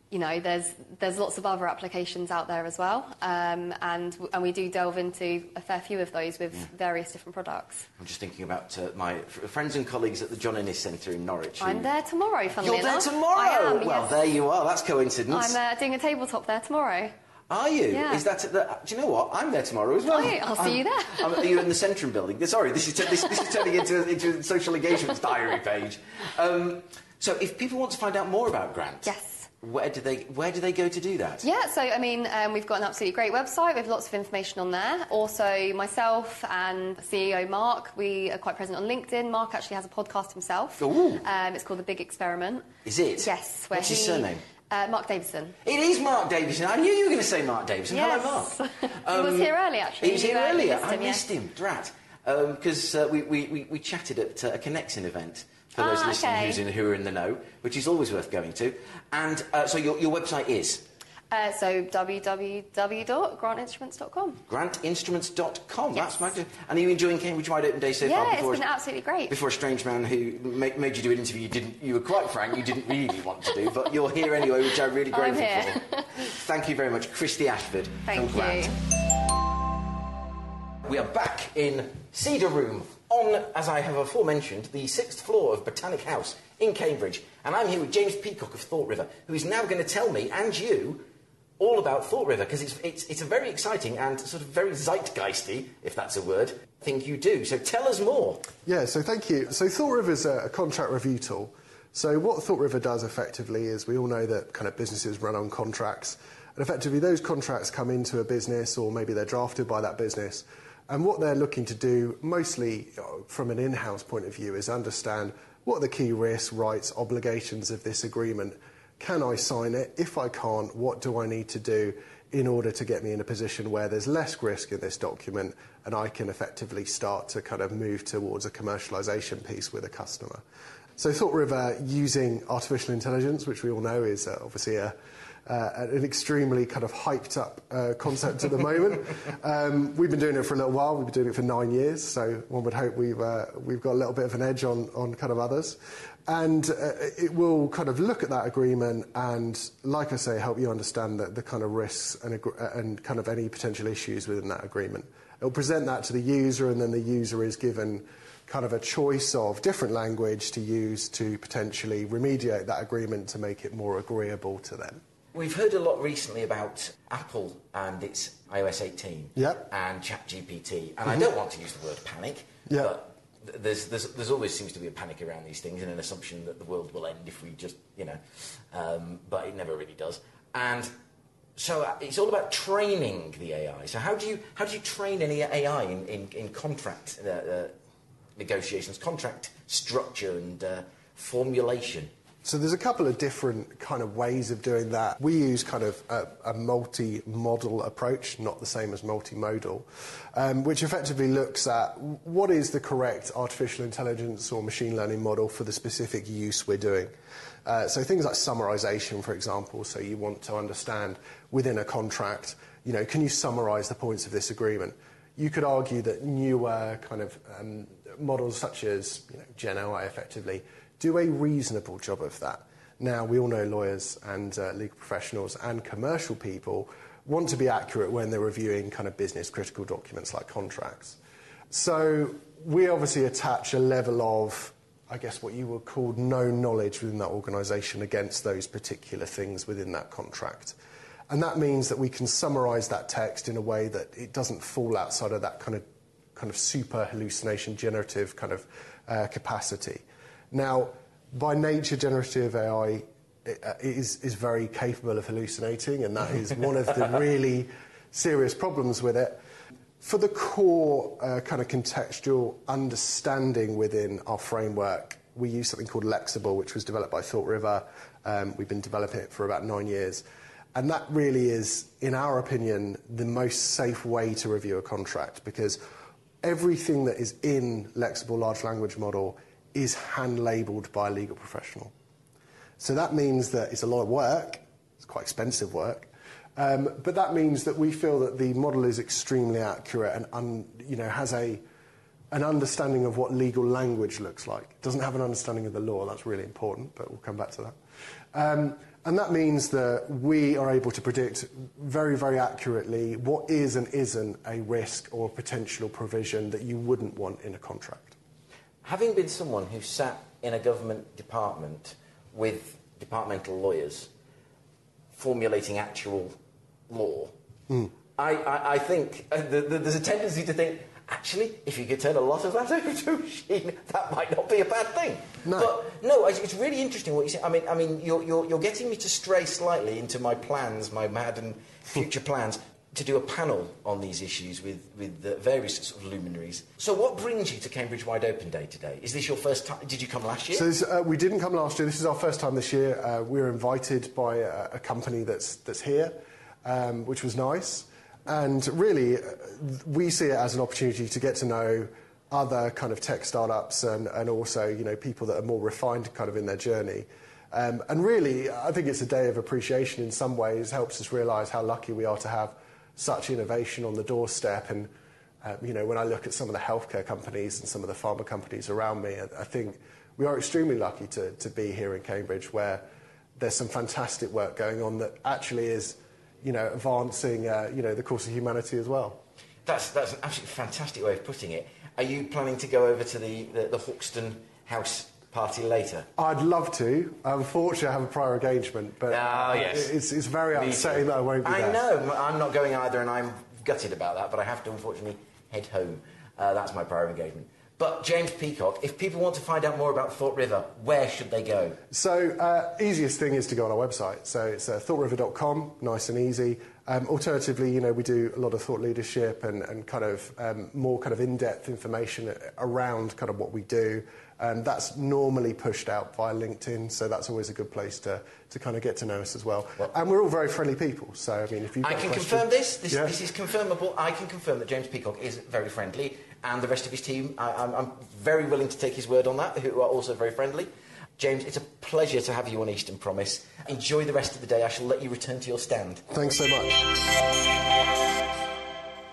there's lots of other applications out there as well, and we do delve into a fair few of those with various different products. I'm just thinking about my friends and colleagues at the John Innes Centre in Norwich. I'm there tomorrow, funnily enough. You're there tomorrow? I am, well, yes. There you are. That's coincidence. I'm doing a tabletop there tomorrow. Are you? Yeah. Is that do you know what? I'm there tomorrow as well. I'll see you there. Are you in the Centrum building? Sorry, this is turning into a social engagements diary page. So if people want to find out more about Grant, yes, where do they go to do that? Yeah, so we've got an absolutely great website with lots of information on there. Also, myself and CEO Mark, we are quite present on LinkedIn. Mark actually has a podcast himself. Ooh. It's called The Big Experiment. Is it? Yes. What's his surname? Mark Davison. It is Mark Davison. I knew you were going to say Mark Davison. Yes. Hello, Mark. He was here earlier, actually. He was here earlier. I missed him. Drat. Because we chatted at a Connexin event for those listening who are in the know, which is always worth going to. And so your website is? So www.grantinstruments.com. Grantinstruments.com. Yes. That's magnificent. And are you enjoying Cambridge Wide Open Day so far? Yeah, it's been absolutely great. Before a strange man who made you do an interview you were quite frank, you didn't really want to do, but you're here anyway, which I'm really grateful for. Thank you very much, Christy Ashford. Thank you. We are back in Cedar Room on, as I have aforementioned, the 6th floor of Botanic House in Cambridge. And I'm here with James Peacock of Thought River, who is now going to tell me and you all about Thought River, because it's a very exciting and sort of very zeitgeisty, if that's a word, thing you do. So tell us more. Yeah, so thank you. So Thought River is a contract review tool. So what Thought River does effectively is, we all know that kind of businesses run on contracts, and effectively those contracts come into a business, or maybe they're drafted by that business, and what they're looking to do, mostly from an in-house point of view, is understand what are the key risks, rights, obligations of this agreement? Can I sign it? If I can't, what do I need to do in order to get me in a position where there's less risk in this document and I can effectively start to kind of move towards a commercialisation piece with a customer? So Thought River, using artificial intelligence, which we all know is obviously an extremely kind of hyped up concept at the moment. We've been doing it for a little while. We've been doing it for 9 years, so one would hope we've got a little bit of an edge on kind of others. And it will kind of look at that agreement and, like I say, help you understand the kind of risks and kind of any potential issues within that agreement. It will present that to the user, and then the user is given kind of a choice of different language to use to potentially remediate that agreement to make it more agreeable to them. We've heard a lot recently about Apple and its iOS 18 and ChatGPT, and I don't want to use the word panic, but there's always seems to be a panic around these things and an assumption that the world will end if we just, but it never really does. And so it's all about training the AI. So how do you train any AI in contract negotiations, contract structure and formulation? So there's a couple of different kind of ways of doing that. We use kind of a multi-model approach, not the same as multimodal, which effectively looks at what is the correct artificial intelligence or machine learning model for the specific use we're doing. So things like summarization, for example. So you want to understand within a contract, can you summarize the points of this agreement? You could argue that newer kind of models such as Gen AI effectively do a reasonable job of that. Now, we all know lawyers and legal professionals and commercial people want to be accurate when they're reviewing kind of business critical documents like contracts. So we obviously attach a level of, I guess, what you would call known knowledge within that organisation against those particular things within that contract. And that means that we can summarise that text in a way that it doesn't fall outside of that kind of super hallucination generative kind of capacity. Now, by nature, generative AI is very capable of hallucinating, and that is one of the really serious problems with it. For the core kind of contextual understanding within our framework, we use something called Lexible, which was developed by Thought River. We've been developing it for about 9 years. And that really is, in our opinion, the most safe way to review a contract, because everything that is in Lexible large language model is hand-labelled by a legal professional. So that means that it's a lot of work, it's quite expensive work, but that means that we feel that the model is extremely accurate and has an understanding of what legal language looks like. It doesn't have an understanding of the law, that's really important, but we'll come back to that. And that means that we are able to predict very, very accurately what is and isn't a risk or a potential provision that you wouldn't want in a contract. Having been someone who sat in a government department with departmental lawyers formulating actual law, I think there's a tendency to think, actually, if you could turn a lot of that over to a machine, that might not be a bad thing. No. But no, it's really interesting what you say. I mean, you're getting me to stray slightly into my plans, my mad and future plans, to do a panel on these issues with various sort of luminaries. So what brings you to Cambridge Wide Open Day today? Is this your first time? Did you come last year? So we didn't come last year. This is our first time this year. We were invited by a company that's here, which was nice. And really, we see it as an opportunity to get to know other kind of tech startups and also, people that are more refined kind of in their journey. And really, I think it's a day of appreciation in some ways, helps us realise how lucky we are to have such innovation on the doorstep. And, when I look at some of the healthcare companies and some of the pharma companies around me, I think we are extremely lucky to be here in Cambridge, where there's some fantastic work going on that actually is, advancing, the course of humanity as well. That's an absolutely fantastic way of putting it. Are you planning to go over to the Hoxton House party later? I'd love to. Unfortunately, I have a prior engagement, but it's very upsetting that I won't be there. I know. I'm not going either, and I'm gutted about that, but I have to, unfortunately, head home. That's my prior engagement. But James Peacock, if people want to find out more about Thought River, where should they go? So, easiest thing is to go on our website. So it's thoughtriver.com, nice and easy. Alternatively, we do a lot of thought leadership and kind of more kind of in-depth information around kind of what we do. And that's normally pushed out via LinkedIn, so that's always a good place to kind of get to know us as well. And we're all very friendly people, so I mean, if you've got I can confirm this. This is confirmable. I can confirm that James Peacock is very friendly, and the rest of his team, I'm very willing to take his word on that, who are also very friendly. James, it's a pleasure to have you on Eastern Promise. Enjoy the rest of the day. I shall let you return to your stand. Thanks so much.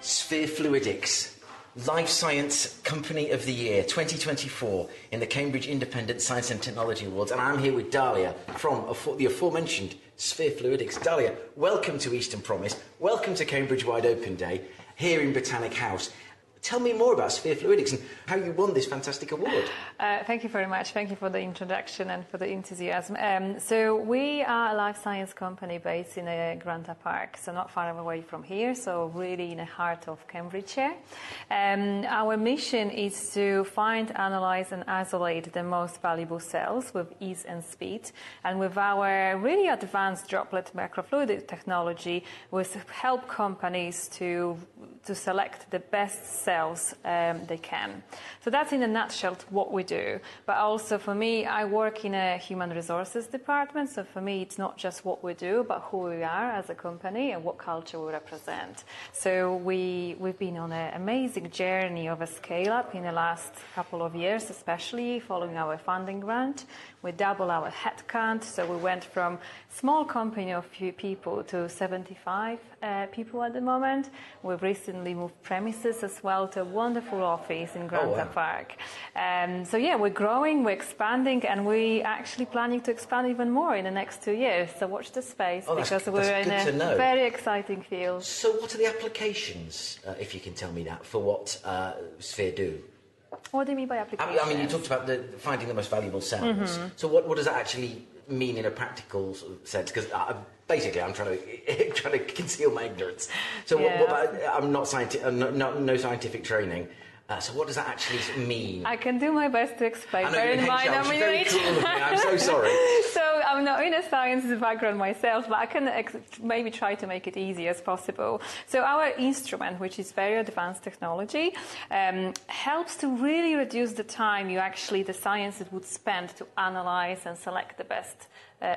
Sphere Fluidics, Life Science Company of the Year 2024 in the Cambridge Independent Science and Technology Awards, and I'm here with Dahlia from the aforementioned Sphere Fluidics. Dahlia, welcome to Eastern Promise. Welcome to Cambridge Wide Open Day here in Botanic House. Tell me more about Sphere Fluidics and how you won this fantastic award. Thank you very much. Thank you for the introduction and for the enthusiasm. So we are a life science company based in Granta Park, so not far away from here, so really in the heart of Cambridgeshire. Our mission is to find, analyze and isolate the most valuable cells with ease and speed. And with our really advanced droplet microfluidic technology, we help companies to select the best cells they can. So that's in a nutshell what we do. But also for me, I work in a human resources department. So for me, it's not just what we do, but who we are as a company and what culture we represent. So we've been on an amazing journey of a scale-up in the last couple of years, especially following our funding grant. We doubled our headcount. So we went from small company of few people to 75 people at the moment. We've recently moved premises as well to a wonderful office in Granta Park. So yeah, we're growing, we're expanding, and we're actually planning to expand even more in the next 2 years. So watch the space, because we're in a very exciting field. So what are the applications, if you can tell me that, for what Sphere do? What do you mean by applications? I mean, you talked about finding the most valuable cells. Mm-hmm. So what does that actually mean in a practical sense? Because basically, I'm trying to conceal my ignorance. So I'm not no scientific training. So what does that actually mean? I can do my best to explain. Bear in mind, I'm very cool of me. I'm so sorry. So I'm not in a science background myself, but I can maybe try to make it easy as possible. So our instrument, which is very advanced technology, helps to really reduce the time the scientists would spend to analyze and select the best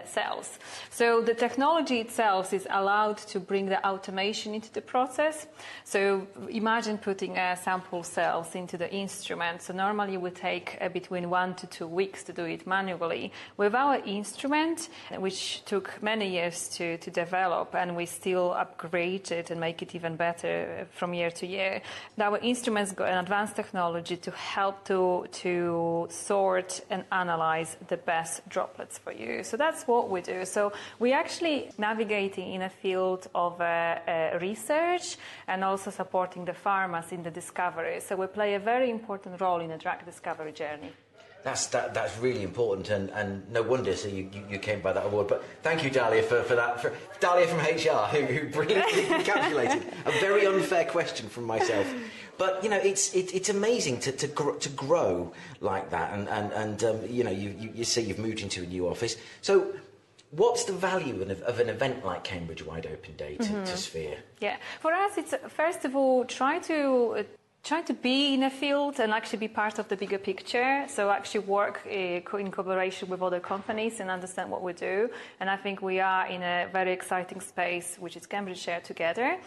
cells. So the technology itself is allowed to bring the automation into the process. So imagine putting sample cells into the instrument. So normally we take between 1 to 2 weeks to do it manually. With our instrument, which took many years to develop, and we still upgrade it and make it even better from year to year, our instruments got an advanced technology to help to sort and analyze the best droplets for you. So that's what we do. So we're actually navigating in a field of research and also supporting the pharmas in the discovery. So we play a very important role in the drug discovery journey. That's really important, and no wonder you came by that award. But thank you, Dahlia, for that. For Dahlia from HR, who brilliantly encapsulated a very unfair question from myself. But it's amazing to grow like that, and you say you've moved into a new office. So what's the value of an event like Cambridge Wide Open Day to Sphere? Yeah, for us, it's first of all try to be in a field and actually be part of the bigger picture. So actually work in collaboration with other companies and understand what we do. And I think we are in a very exciting space, which is Cambridgeshire together.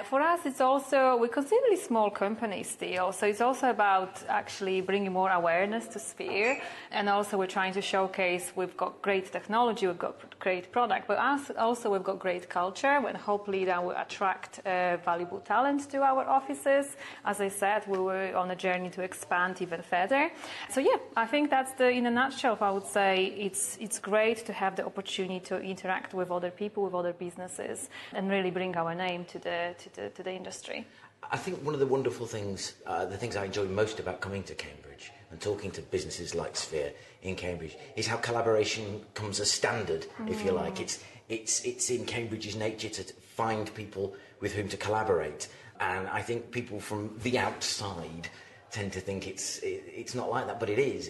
For us, it's also, we're considerably small company still. So it's also about actually bringing more awareness to Sphere. And also we're trying to showcase we've got great technology, we've got great product, but also we've got great culture. And hopefully that will attract valuable talent to our offices. As I said, we were on a journey to expand even further. So yeah, I think that's in a nutshell. I would say it's great to have the opportunity to interact with other people, with other businesses, and really bring our name to the industry. I think one of the wonderful things, the things I enjoy most about coming to Cambridge and talking to businesses like Sphere in Cambridge, is how collaboration comes as standard, if you like. It's in Cambridge's nature to find people with whom to collaborate. And I think people from the outside tend to think it's not like that, but it is.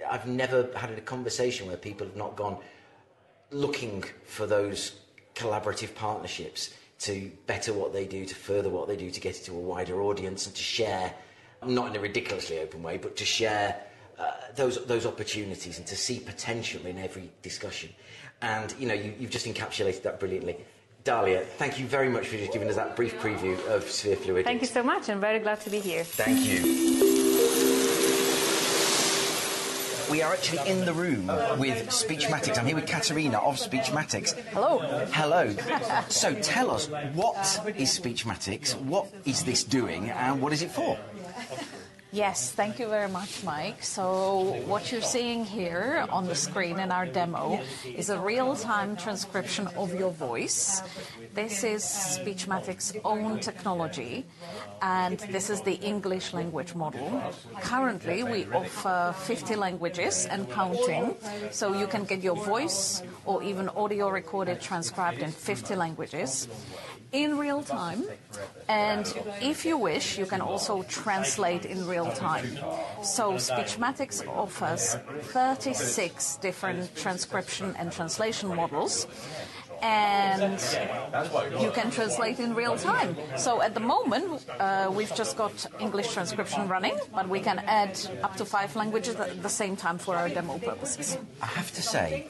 I've never had a conversation where people have not gone looking for those collaborative partnerships to better what they do, to further what they do, to get it to a wider audience, and to share, not in a ridiculously open way, but to share those opportunities and to see potential in every discussion. And, you know, you've just encapsulated that brilliantly. Dalia, thank you very much for just giving us that brief preview of Sphere Fluidics. Thank you so much. I'm very glad to be here. Thank you. We are actually in the room with Speechmatics. I'm here with Katerina of Speechmatics. Hello. Hello. So tell us, what is Speechmatics, what is this doing, and what is it for? Yes, thank you very much, Mike. So what you're seeing here on the screen in our demo is a real-time transcription of your voice. This is Speechmatics' own technology, and this is the English language model. Currently, we offer 50 languages and counting, so you can get your voice or even audio recorded transcribed in 50 languages in real time, and if you wish, you can also translate in real time. So Speechmatics offers 36 different transcription and translation models, and you can translate in real time. So at the moment, we've just got English transcription running, but we can add up to 5 languages at the same time for our demo purposes. I have to say,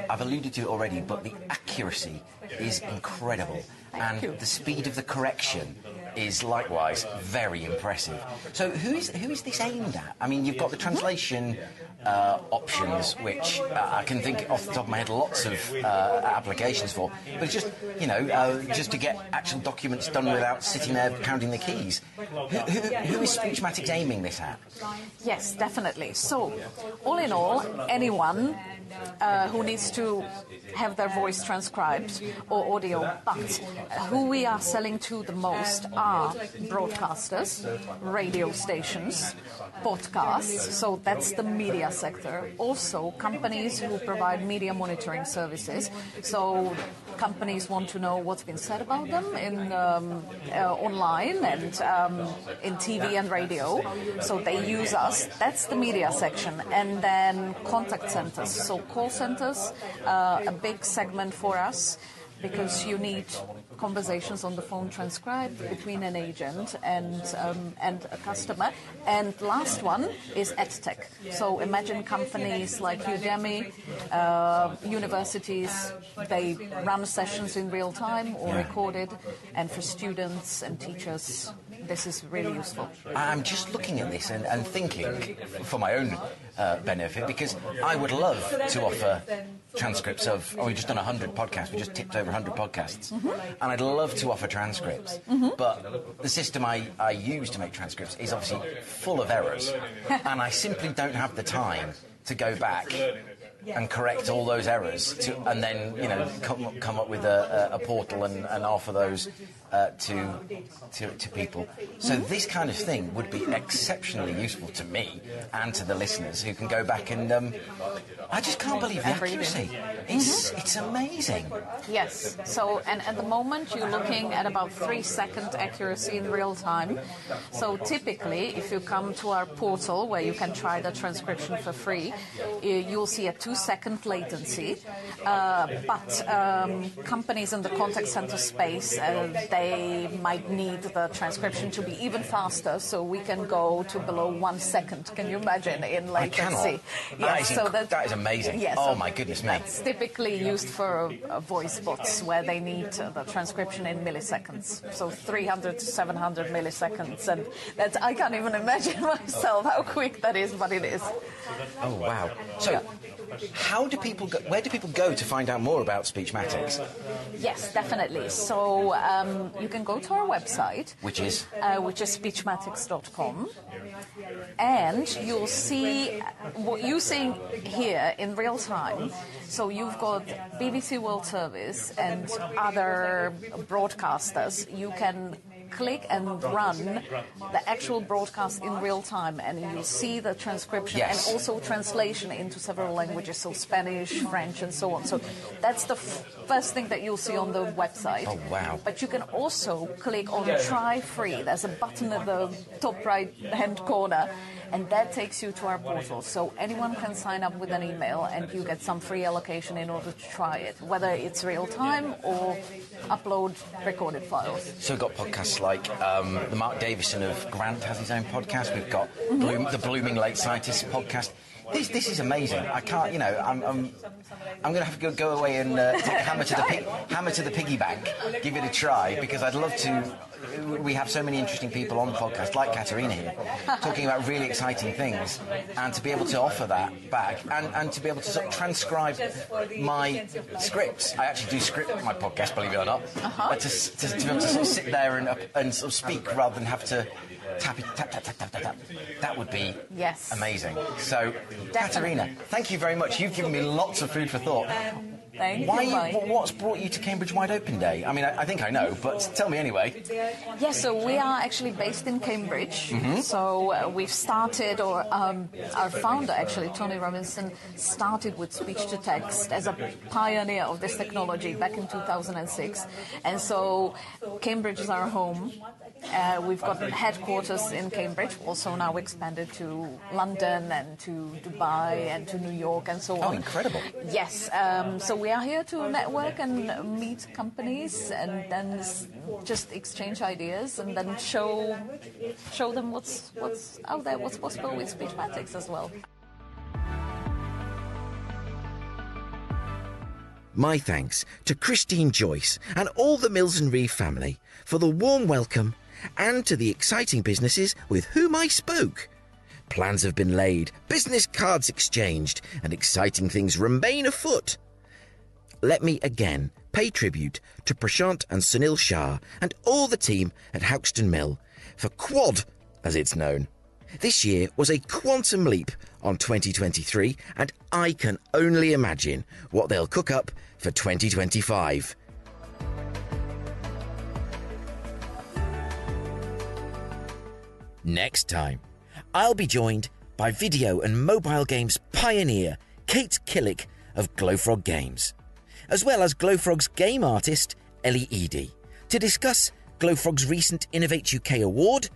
I've alluded to it already, but the accuracy is incredible. And the speed of the correction is likewise very impressive. So who is this aimed at? I mean, you've got the translation options, which I can think off the top of my head lots of applications for, but it's just, you know, just to get actual documents done without sitting there counting the keys. Who is Speechmatics aiming this at? Yes, definitely. So, all in all, anyone who needs to have their voice transcribed or audio, but who we are selling to the most are broadcasters, radio stations, podcasts, so that's the media sector. Also, companies who provide media monitoring services, so companies want to know what's been said about them in online and in TV and radio, so they use us. That's the media section. And then contact centers, so call centers, a big segment for us, because you need conversations on the phone transcribed between an agent and a customer. And last one is EdTech. So imagine companies like Udemy, universities, they run sessions in real time or recorded, and for students and teachers, this is really useful. I'm just looking at this and thinking, for my own benefit, because I would love to offer transcripts of, we've just done 100 podcasts, we just tipped over 100 podcasts, and I'd love to offer transcripts, but the system I use to make transcripts is obviously full of errors, and I simply don't have the time to go back and correct all those errors and then, you know, come up with a portal and offer those to people. So this kind of thing would be exceptionally useful to me and to the listeners, who can go back and I just can't believe the accuracy. It's amazing. Yes. So, and at the moment you're looking at about 3-second accuracy in real time. So typically, if you come to our portal where you can try the transcription for free, you'll see a 2-second latency. But companies in the contact center space, they might need the transcription to be even faster, so we can go to below 1 second. Can you imagine in latency? Yes, that is amazing. Yes, oh my goodness me. That's typically used for voice bots where they need the transcription in milliseconds. So 300 to 700 milliseconds, and that's, I can't even imagine myself how quick that is, but it is. Oh wow. So how do people go, where do people go to find out more about Speechmatics? Yes, definitely. So you can go to our website, which is speechmatics.com, and you'll see what you're seeing here in real time. So you've got BBC World Service and other broadcasters. You can click and run the actual broadcast in real time, and you'll see the transcription and also translation into several languages, so Spanish, French, and so on. So that's the first thing that you'll see on the website. Oh, wow. But you can also click on Try Free. There's a button at the top right-hand corner, and that takes you to our portal. So anyone can sign up with an email, and you get some free allocation in order to try it, whether it's real-time or upload recorded files. So we've got podcasts like the Mark Davison of Grant has his own podcast. We've got the Blooming Late Scientists podcast. This is amazing. I can't, I'm going to have to go away and take a hammer to the piggy bank, give it a try, because I'd love to. We have so many interesting people on the podcast, like Katerina here, talking about really exciting things, and to be able to offer that back, and to be able to sort of transcribe my scripts. I actually do script my podcast, believe it or not. But to be able to sort of sit there and sort of speak rather than have to tap, that would be amazing. So, Katerina, thank you very much. You've given me lots of food for thought. Thank you. What's brought you to Cambridge Wide Open Day? I mean, I think I know, but tell me anyway. Yes, so we are actually based in Cambridge. So we've started, or our founder, actually, Tony Robinson, started with speech-to-text as a pioneer of this technology back in 2006. And so Cambridge is our home. We've got headquarters in Cambridge, also now expanded to London and to Dubai and to New York and so on. Oh, incredible. Yes, so we are here to network and meet companies and then just exchange ideas and then show them what's out there, what's possible with Speechmatics as well. My thanks to Christine Joyce and all the Mills and Reeve family for the warm welcome, and to the exciting businesses with whom I spoke. Plans have been laid, business cards exchanged, and exciting things remain afoot. Let me again pay tribute to Prashant and Sunil Shah and all the team at Houxton Mill for Quad, as it's known. This year was a quantum leap on 2023, and I can only imagine what they'll cook up for 2025. Next time, I'll be joined by video and mobile games pioneer Kate Killick of Glowfrog Games, as well as Glowfrog's game artist Ellie Eady, to discuss Glowfrog's recent Innovate UK award,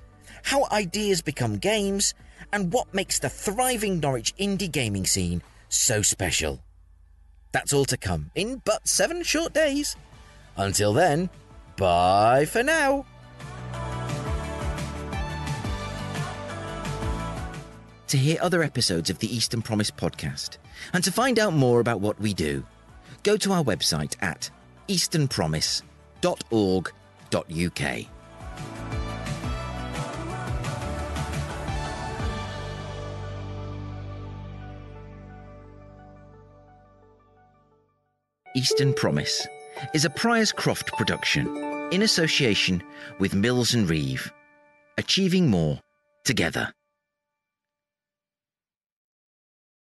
how ideas become games, and what makes the thriving Norwich indie gaming scene so special. That's all to come in but 7 short days. Until then, bye for now. To hear other episodes of the Eastern Promise podcast and to find out more about what we do, go to our website at easternpromise.org.uk. Eastern Promise is a Priors Croft production in association with Mills and Reeve, achieving more together.